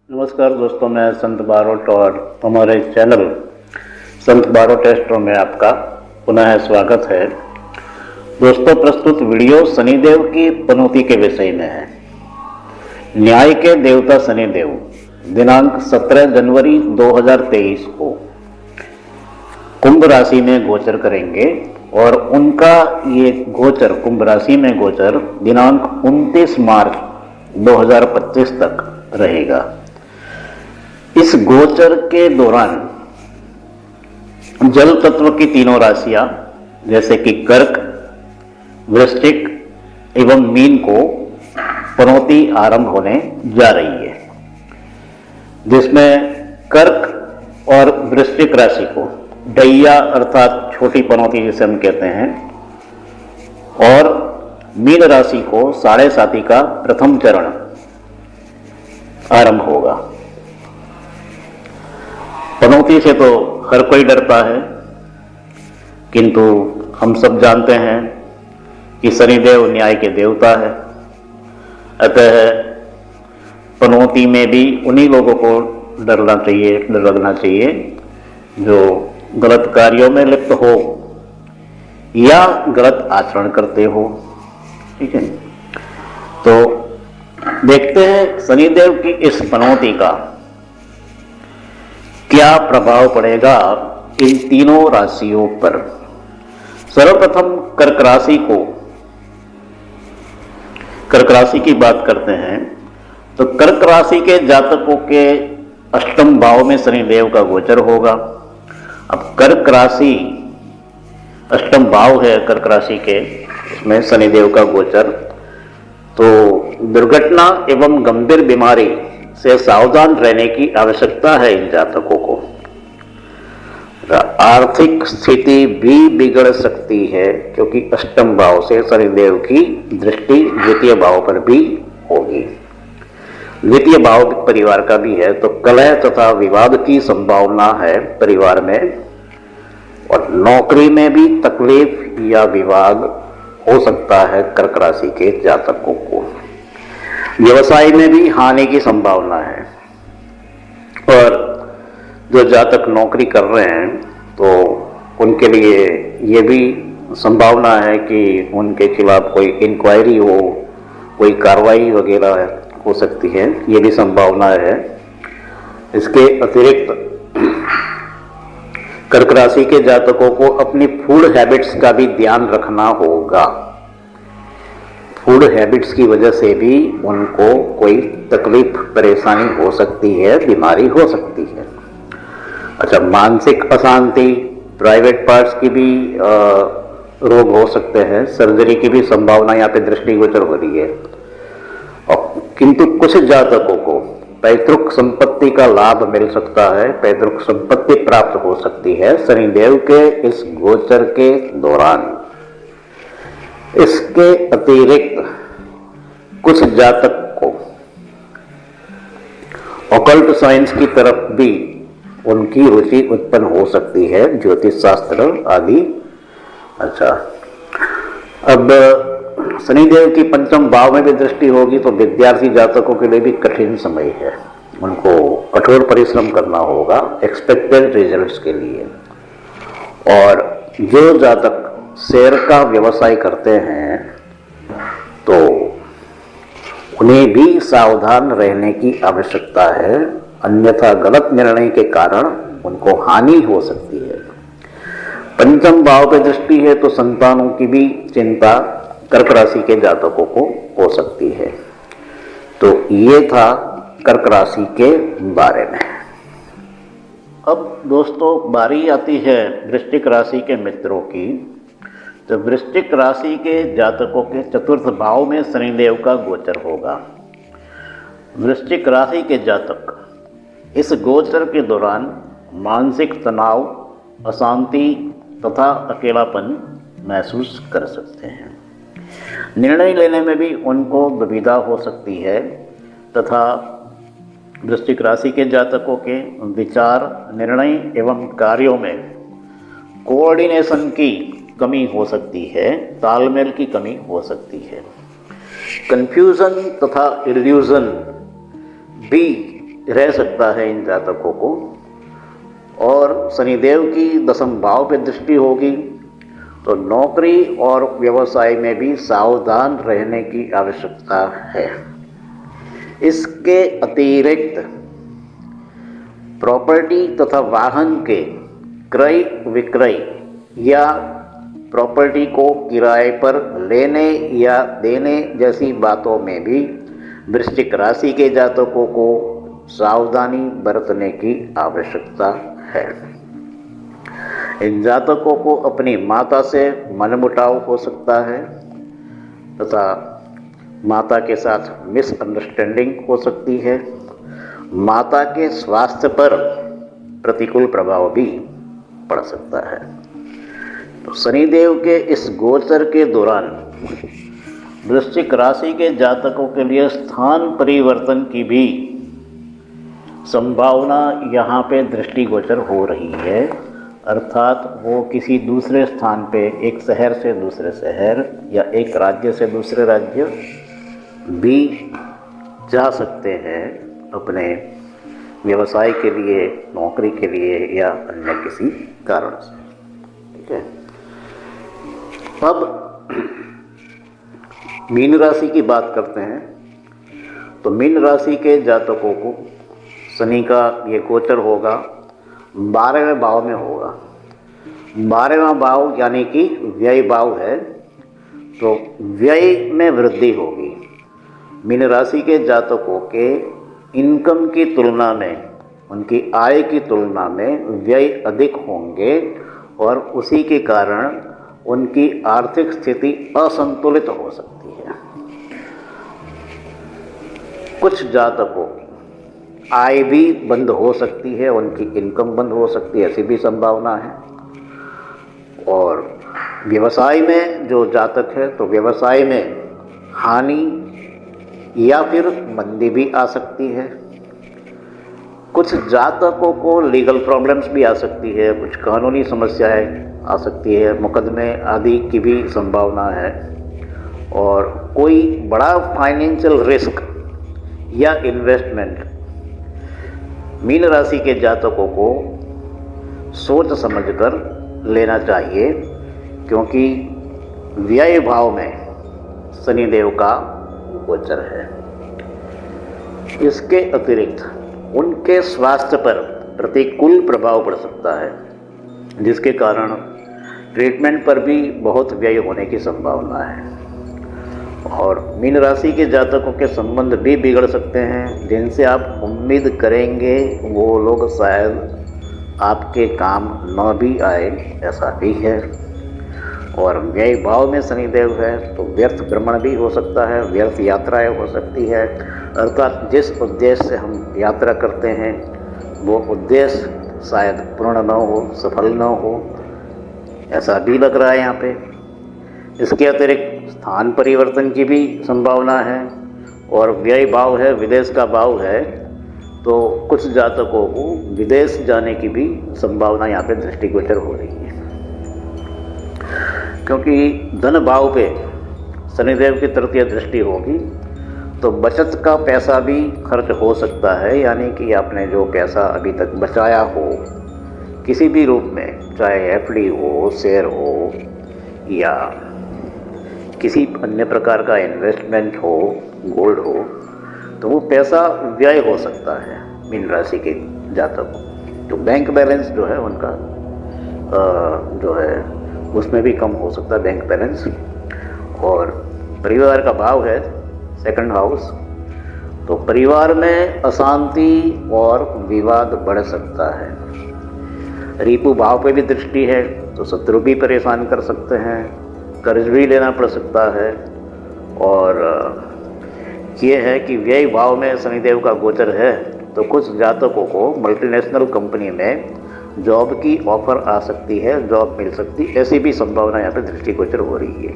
नमस्कार दोस्तों, मैं संत बारोट और हमारे चैनल संत बारोट एस्ट्रो में आपका पुनः स्वागत है। दोस्तों, प्रस्तुत वीडियो शनिदेव की पनौती के विषय में है। न्याय के देवता शनिदेव दिनांक 17 जनवरी 2023 को कुंभ राशि में गोचर करेंगे और उनका ये गोचर कुंभ राशि में गोचर दिनांक 29 मार्च 2025 तक रहेगा। इस गोचर के दौरान जल तत्व की तीनों राशियां जैसे कि कर्क, वृश्चिक एवं मीन को पनौती आरंभ होने जा रही है, जिसमें कर्क और वृश्चिक राशि को डैया अर्थात छोटी पनौती जिसे हम कहते हैं और मीन राशि को साढ़े साती का प्रथम चरण आरंभ होगा। पनौती से तो हर कोई डरता है, किंतु हम सब जानते हैं कि शनिदेव न्याय के देवता है। अतः पनौती में भी उन्हीं लोगों को डर लगना चाहिए जो गलत कार्यों में लिप्त हो या गलत आचरण करते हो। ठीक है, तो देखते हैं शनिदेव की इस पनौती का क्या प्रभाव पड़ेगा इन तीनों राशियों पर। सर्वप्रथम कर्क राशि की बात करते हैं तो कर्क राशि के जातकों के अष्टम भाव में शनिदेव का गोचर होगा। अब कर्क राशि अष्टम भाव है, कर्क राशि के इसमें शनिदेव का गोचर, तो दुर्घटना एवं गंभीर बीमारी से सावधान रहने की आवश्यकता है इन जातकों को। आर्थिक स्थिति भी बिगड़ सकती है क्योंकि अष्टम भाव से शनिदेव की दृष्टि द्वितीय भाव पर भी होगी। द्वितीय भाव परिवार का भी है, तो कलह तथा विवाद की संभावना है परिवार में, और नौकरी में भी तकलीफ या विवाद हो सकता है कर्क राशि के जातकों को। व्यवसाय में भी हानि की संभावना है, और जो जातक नौकरी कर रहे हैं तो उनके लिए ये भी संभावना है कि उनके खिलाफ कोई इंक्वायरी हो, कोई कार्रवाई वगैरह हो सकती है, ये भी संभावना है। इसके अतिरिक्त कर्क राशि के जातकों को अपनी फूड हैबिट्स का भी ध्यान रखना होगा। फूड हैबिट्स की वजह से भी उनको कोई तकलीफ परेशानी हो सकती है, बीमारी हो सकती है। अच्छा, मानसिक अशांति, प्राइवेट पार्ट्स की भी रोग हो सकते हैं, सर्जरी की भी संभावना यहाँ पे दृष्टिगोचर हो रही है। और किंतु कुछ जातकों को पैतृक संपत्ति का लाभ मिल सकता है, पैतृक संपत्ति प्राप्त हो सकती है शनिदेव के इस गोचर के दौरान। इसके अतिरिक्त कुछ जातक को ऑकल्ट साइंस की तरफ भी उनकी रुचि उत्पन्न हो सकती है, ज्योतिष शास्त्र आदि। अच्छा, अब शनिदेव की पंचम भाव में भी दृष्टि होगी तो विद्यार्थी जातकों के लिए भी कठिन समय है, उनको कठोर परिश्रम करना होगा एक्सपेक्टेड रिजल्ट्स के लिए। और जो जातक शेयर का व्यवसाय करते हैं तो उन्हें भी सावधान रहने की आवश्यकता है, अन्यथा गलत निर्णय के कारण उनको हानि हो सकती है। पंचम भाव पे दृष्टि है तो संतानों की भी चिंता कर्क राशि के जातकों को हो सकती है। तो ये था कर्क राशि के बारे में। अब दोस्तों, बारी आती है वृश्चिक राशि के मित्रों की। तो वृश्चिक राशि के जातकों के चतुर्थ भाव में शनिदेव का गोचर होगा। वृश्चिक राशि के जातक इस गोचर के दौरान मानसिक तनाव, अशांति तथा अकेलापन महसूस कर सकते हैं। निर्णय लेने में भी उनको दुविधा हो सकती है तथा वृश्चिक राशि के जातकों के विचार, निर्णय एवं कार्यों में कोऑर्डिनेशन की कमी हो सकती है, तालमेल की कमी हो सकती है। कंफ्यूजन तथा इल्यूजन भी रह सकता है इन जातकों को। और शनिदेव की दसम भाव पे दृष्टि होगी तो नौकरी और व्यवसाय में भी सावधान रहने की आवश्यकता है। इसके अतिरिक्त प्रॉपर्टी तथा वाहन के क्रय विक्रय या प्रॉपर्टी को किराए पर लेने या देने जैसी बातों में भी वृश्चिक राशि के जातकों को सावधानी बरतने की आवश्यकता है। इन जातकों को अपनी माता से मनमुटाव हो सकता है तथा माता के साथ मिसअंडरस्टैंडिंग हो सकती है। माता के स्वास्थ्य पर प्रतिकूल प्रभाव भी पड़ सकता है। तो शनिदेव के इस गोचर के दौरान वृश्चिक राशि के जातकों के लिए स्थान परिवर्तन की भी संभावना यहाँ पे दृष्टिगोचर हो रही है। अर्थात वो किसी दूसरे स्थान पे, एक शहर से दूसरे शहर या एक राज्य से दूसरे राज्य भी जा सकते हैं अपने व्यवसाय के लिए, नौकरी के लिए या अन्य किसी कारण से। ठीक है। अब मीन राशि की बात करते हैं। तो मीन राशि के जातकों को शनि का ये गोचर होगा 12वें भाव में होगा। 12वां भाव यानी कि व्यय भाव है, तो व्यय में वृद्धि होगी। मीन राशि के जातकों के इनकम की तुलना में, उनकी आय की तुलना में व्यय अधिक होंगे और उसी के कारण उनकी आर्थिक स्थिति असंतुलित हो सकती है। कुछ जातकों की आय भी बंद हो सकती है, उनकी इनकम बंद हो सकती है, ऐसी भी संभावना है। और व्यवसाय में जो जातक है तो व्यवसाय में हानि या फिर मंदी भी आ सकती है। कुछ जातकों को लीगल प्रॉब्लम्स भी आ सकती है, कुछ कानूनी समस्याएं आ सकती है, मुकदमे आदि की भी संभावना है। और कोई बड़ा फाइनेंशियल रिस्क या इन्वेस्टमेंट मीन राशि के जातकों को सोच समझकर लेना चाहिए, क्योंकि व्यय भाव में शनिदेव का गोचर है। इसके अतिरिक्त उनके स्वास्थ्य पर प्रतिकूल प्रभाव पड़ सकता है, जिसके कारण ट्रीटमेंट पर भी बहुत व्यय होने की संभावना है। और मीन राशि के जातकों के संबंध भी बिगड़ सकते हैं, जिनसे आप उम्मीद करेंगे वो लोग शायद आपके काम न भी आए, ऐसा भी है। और व्यय भाव में शनिदेव है तो व्यर्थ भ्रमण भी हो सकता है, व्यर्थ यात्राएं हो सकती है। अर्थात जिस उद्देश्य से हम यात्रा करते हैं वो उद्देश्य शायद पूर्ण न हो, सफल न हो, ऐसा भी लग रहा है यहाँ पे। इसके अतिरिक्त स्थान परिवर्तन की भी संभावना है और व्यय भाव है, विदेश का भाव है, तो कुछ जातकों को विदेश जाने की भी संभावना यहाँ पे दृष्टिगोचर हो रही है। क्योंकि धन भाव पे शनिदेव की तृतीय दृष्टि होगी तो बचत का पैसा भी खर्च हो सकता है। यानी कि आपने जो पैसा अभी तक बचाया हो किसी भी रूप में, चाहे एफडी हो, शेयर हो या किसी अन्य प्रकार का इन्वेस्टमेंट हो, गोल्ड हो, तो वो पैसा व्यय हो सकता है मीन राशि के जातकों। तो बैंक बैलेंस जो है उनका जो है उसमें भी कम हो सकता है बैंक बैलेंस। और परिवार का भाव है सेकंड हाउस, तो परिवार में अशांति और विवाद बढ़ सकता है। रिपु भाव पे भी दृष्टि है तो शत्रु भी परेशान कर सकते हैं, कर्ज भी लेना पड़ सकता है। और ये है कि व्यय भाव में शनिदेव का गोचर है तो कुछ जातकों को मल्टीनेशनल कंपनी में जॉब की ऑफर आ सकती है, जॉब मिल सकती, ऐसी भी संभावना यहाँ पे दृष्टिगोचर हो रही है।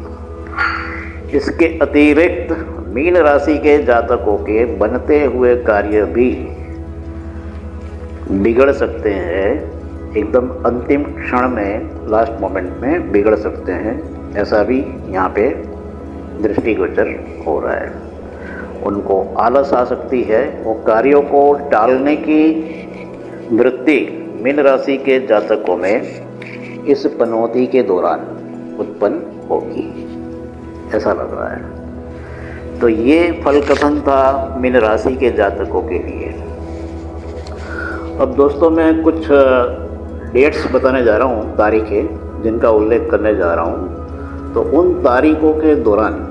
इसके अतिरिक्त मीन राशि के जातकों के बनते हुए कार्य भी बिगड़ सकते हैं, एकदम अंतिम क्षण में, लास्ट मोमेंट में बिगड़ सकते हैं, ऐसा भी यहाँ पे दृष्टिगोचर हो रहा है। उनको आलस आ सकती है, वो कार्यों को टालने की वृत्ति मीन राशि के जातकों में इस पनौती के दौरान उत्पन्न होगी, ऐसा लग रहा है। तो ये फल कथन था मीन राशि के जातकों के लिए। अब दोस्तों मैं कुछ डेट्स बताने जा रहा हूँ, तारीखें जिनका उल्लेख करने जा रहा हूँ। तो उन तारीखों के दौरान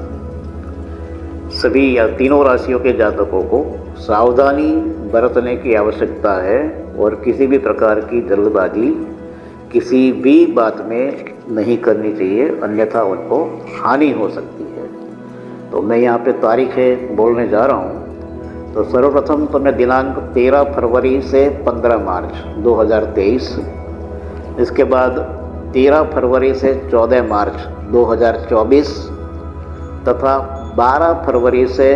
सभी या तीनों राशियों के जातकों को सावधानी बरतने की आवश्यकता है और किसी भी प्रकार की जल्दबाजी किसी भी बात में नहीं करनी चाहिए, अन्यथा उनको हानि हो सकती है। तो मैं यहाँ पे तारीखें बोलने जा रहा हूँ। तो सर्वप्रथम तो मैं दिनांक 13 फरवरी से 15 मार्च 2023, इसके बाद 13 फरवरी से 14 मार्च 2024 तथा 12 फरवरी से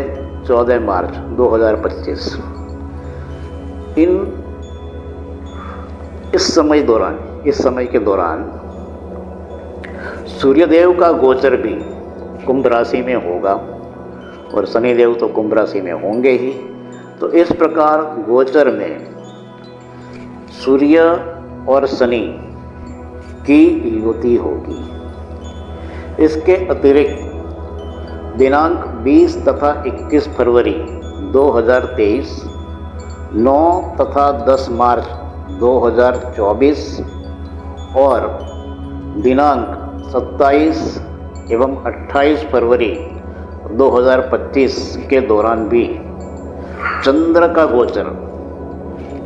14 मार्च 2025 इस समय के दौरान सूर्यदेव का गोचर भी कुंभ राशि में होगा और शनिदेव तो कुंभ राशि में होंगे ही। तो इस प्रकार गोचर में सूर्य और शनि की युति होगी। इसके अतिरिक्त दिनांक 20 तथा 21 फरवरी 2023, 9 तथा 10 मार्च 2024 और दिनांक 27 एवं 28 फरवरी 2025 के दौरान भी चंद्र का गोचर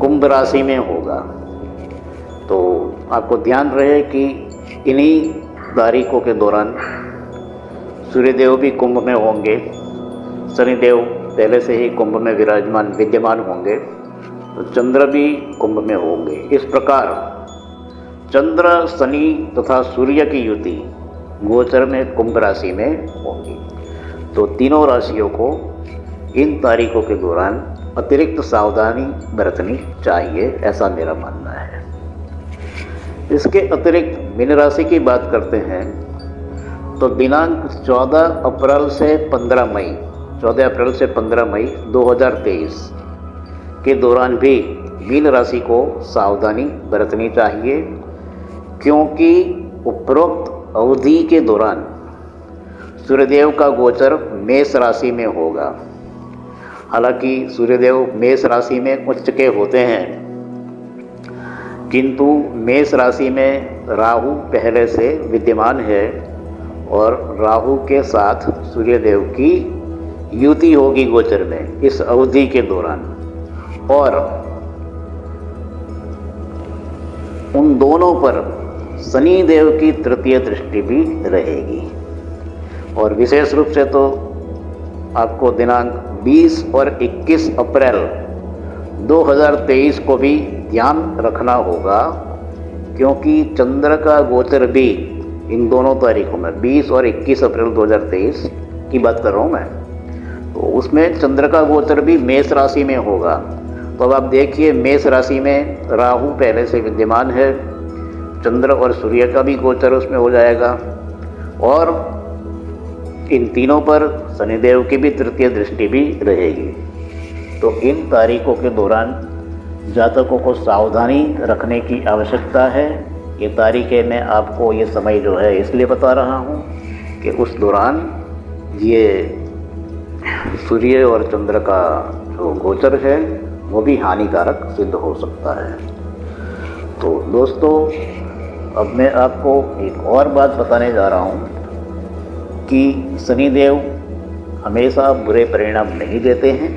कुंभ राशि में होगा। तो आपको ध्यान रहे कि इन्हीं तारीखों के दौरान सूर्यदेव भी कुंभ में होंगे, शनिदेव पहले से ही कुंभ में विद्यमान होंगे, तो चंद्र भी कुंभ में होंगे। इस प्रकार चंद्र, शनि तथा सूर्य की युति गोचर में कुंभ राशि में होगी। तो तीनों राशियों को इन तारीखों के दौरान अतिरिक्त सावधानी बरतनी चाहिए, ऐसा मेरा मानना है। इसके अतिरिक्त मीन राशि की बात करते हैं तो दिनांक 14 अप्रैल से 15 मई 2023 के दौरान भी मीन राशि को सावधानी बरतनी चाहिए, क्योंकि उपरोक्त अवधि के दौरान सूर्यदेव का गोचर मेष राशि में होगा। हालांकि सूर्यदेव मेष राशि में उच्च के होते हैं, किंतु मेष राशि में राहु पहले से विद्यमान है और राहु के साथ सूर्यदेव की युति होगी गोचर में इस अवधि के दौरान, और उन दोनों पर शनि देव की तृतीय दृष्टि भी रहेगी। और विशेष रूप से तो आपको दिनांक 20 और 21 अप्रैल 2023 को भी ध्यान रखना होगा, क्योंकि चंद्र का गोचर भी इन दोनों तारीखों में 20 और 21 अप्रैल 2023 की बात कर रहा हूँ मैं, तो उसमें चंद्र का गोचर भी मेष राशि में होगा। तो अब आप देखिए, मेष राशि में राहु पहले से विद्यमान है, चंद्र और सूर्य का भी गोचर उसमें हो जाएगा, और इन तीनों पर शनिदेव की भी तृतीय दृष्टि भी रहेगी। तो इन तारीखों के दौरान जातकों को सावधानी रखने की आवश्यकता है। ये तारीखें मैं आपको ये समय जो है इसलिए बता रहा हूँ कि उस दौरान ये सूर्य और चंद्र का जो गोचर है वो भी हानिकारक सिद्ध हो सकता है। तो दोस्तों, अब मैं आपको एक और बात बताने जा रहा हूँ कि शनिदेव हमेशा बुरे परिणाम नहीं देते हैं,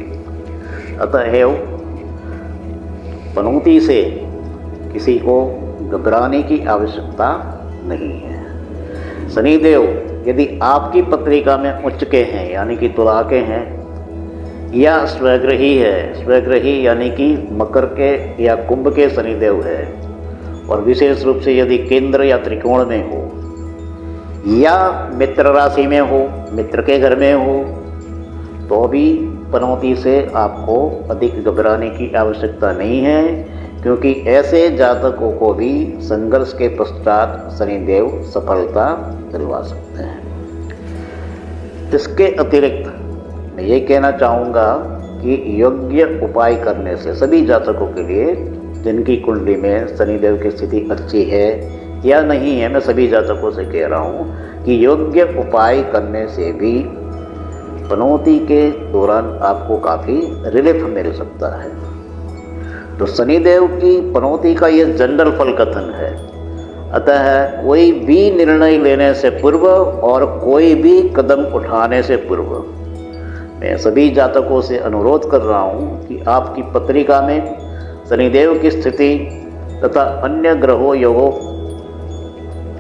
अतएव पनौती से किसी को घबराने की आवश्यकता नहीं है। शनिदेव यदि आपकी पत्रिका में उच्च के हैं यानी कि तुला के हैं, या स्वग्रही है, स्वग्रही यानी कि मकर के या कुंभ के शनिदेव है, और विशेष रूप से यदि केंद्र या त्रिकोण में हो, या मित्र राशि में हो, मित्र के घर में हो, तो भी पनौती से आपको अधिक घबराने की आवश्यकता नहीं है, क्योंकि ऐसे जातकों को भी संघर्ष के पश्चात शनिदेव सफलता दिलवा सकते हैं। इसके अतिरिक्त मैं ये कहना चाहूँगा कि योग्य उपाय करने से सभी जातकों के लिए जिनकी कुंडली में शनिदेव की स्थिति अच्छी है या नहीं है, मैं सभी जातकों से कह रहा हूँ कि योग्य उपाय करने से भी पनौती के दौरान आपको काफ़ी रिलीफ मिल सकता है। तो शनिदेव की पनौती का ये जनरल फल कथन है। अतः कोई भी निर्णय लेने से पूर्व और कोई भी कदम उठाने से पूर्व मैं सभी जातकों से अनुरोध कर रहा हूँ कि आपकी पत्रिका में शनिदेव की स्थिति तथा अन्य ग्रहों योगों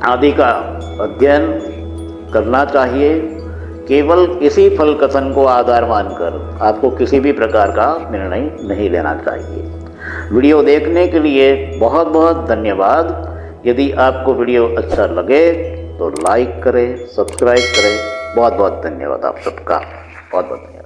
आदि का अध्ययन करना चाहिए। केवल इसी फल कथन को आधार मानकर आपको किसी भी प्रकार का निर्णय नहीं लेना चाहिए। वीडियो देखने के लिए बहुत बहुत धन्यवाद। यदि आपको वीडियो अच्छा लगे तो लाइक करें, सब्सक्राइब करें। बहुत बहुत धन्यवाद आप सबका, बहुत बहुत धन्यवाद।